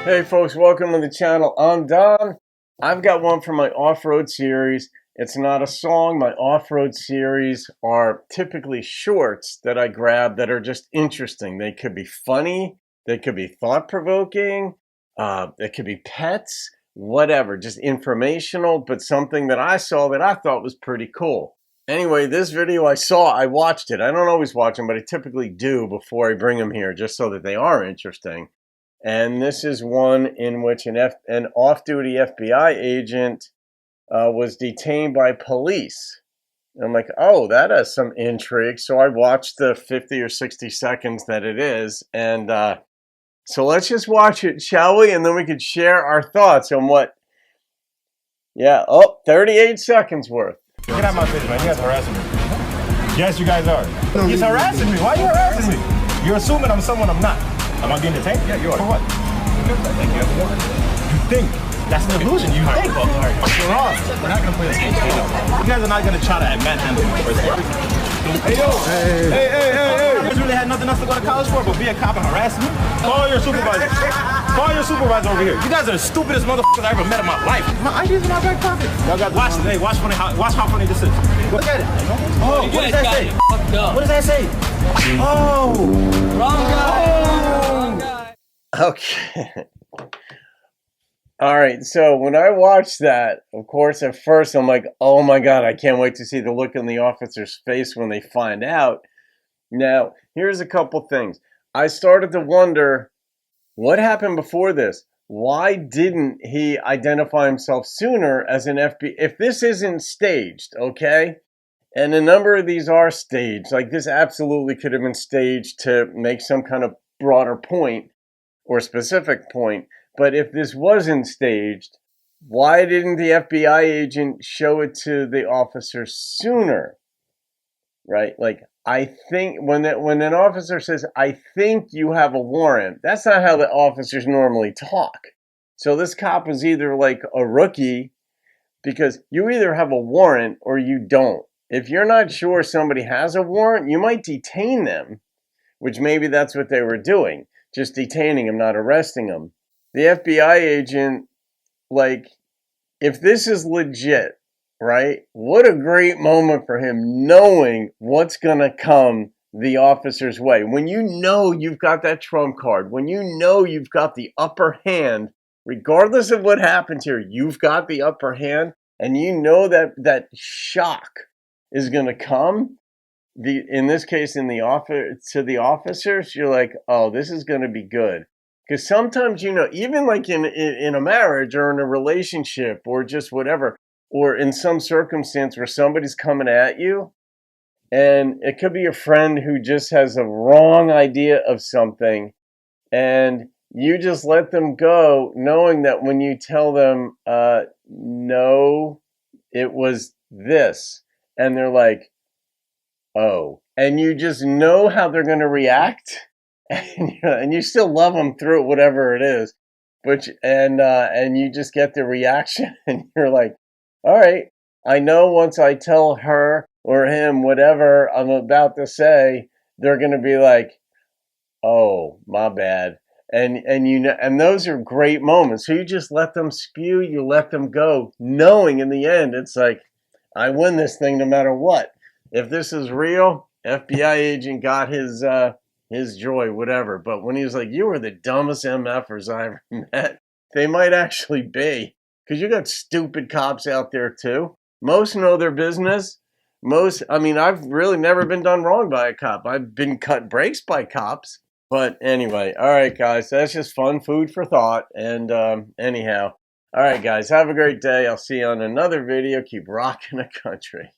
Hey folks, welcome to the channel. I'm Don. I've got one for my off-road series. It's not a song. My off-road series are typically shorts that I grab that are just interesting. They could be funny, they could be thought-provoking, they could be pets, whatever, just informational, but something that I saw that I thought was pretty cool. Anyway, this video I watched it. I don't always watch them, but I typically do before I bring them here just so that they are interesting. And this is one in which an off-duty FBI agent was detained by police. And I'm like, oh, that has some intrigue. So I watched the 50 or 60 seconds that it is. And so let's just watch it, shall we? And then we could share our thoughts on what, 38 seconds worth. Get out of my face, man. You guys are harassing me. Yes, you guys are. He's harassing me. Why are you harassing me? You're assuming I'm someone I'm not. Am I getting detained? Yeah, you are. For what? I think you have a warrant. You think? That's an illusion. You think? You're wrong. We're not going to play this game. You guys are not going to try to manhandle me. Hey, yo. Hey. You guys really had nothing else to go to college for but be a cop and harass me? Call your supervisor. Call your supervisor over here. You guys are the stupidest motherfuckers I ever met in my life. My ID's in my back pocket. Y'all got watch today. Watch how funny this is. Look at it. Oh, what does that say? What does that say? Oh. Wrong guy. Okay. All right. So when I watched that, of course, at first I'm like, oh my God, I can't wait to see the look on the officer's face when they find out. Now, here's a couple things. I started to wonder what happened before this. Why didn't he identify himself sooner as an FBI? If this isn't staged, okay? And a number of these are staged. Like this absolutely could have been staged to make some kind of broader point or specific point. But if this wasn't staged, why didn't the FBI agent show it to the officer sooner? Right? Like, I think when an officer says, I think you have a warrant, that's not how the officers normally talk. So this cop was either like a rookie because you either have a warrant or you don't. If you're not sure somebody has a warrant, you might detain them, which maybe that's what they were doing, just detaining them, not arresting them. The FBI agent, like, if this is legit, right, what a great moment for him knowing what's going to come the officer's way. When you know you've got that trump card, when you know you've got the upper hand, regardless of what happens here, you've got the upper hand, and you know that shock is going to come. In this case, to the officers, you're like, oh, this is going to be good. Because sometimes, even like in a marriage or in a relationship or just whatever, or in some circumstance where somebody's coming at you, and it could be a friend who just has a wrong idea of something, and you just let them go, knowing that when you tell them, no, it was this, and they're like, oh, and you just know how they're going to react, and you still love them through it, whatever it is, and you just get the reaction, and you're like, all right, I know once I tell her or him whatever I'm about to say, they're going to be like, oh, my bad. And those are great moments. So you just let them spew, you let them go, knowing in the end, it's like, I win this thing no matter what. If this is real, FBI agent got his joy, whatever. But when he was like, you were the dumbest MFers I ever met, they might actually be. Because you got stupid cops out there too. Most know their business. I've really never been done wrong by a cop. I've been cut brakes by cops. But anyway, all right, guys, that's just fun food for thought. And anyhow, all right, guys, have a great day. I'll see you on another video. Keep rocking the country.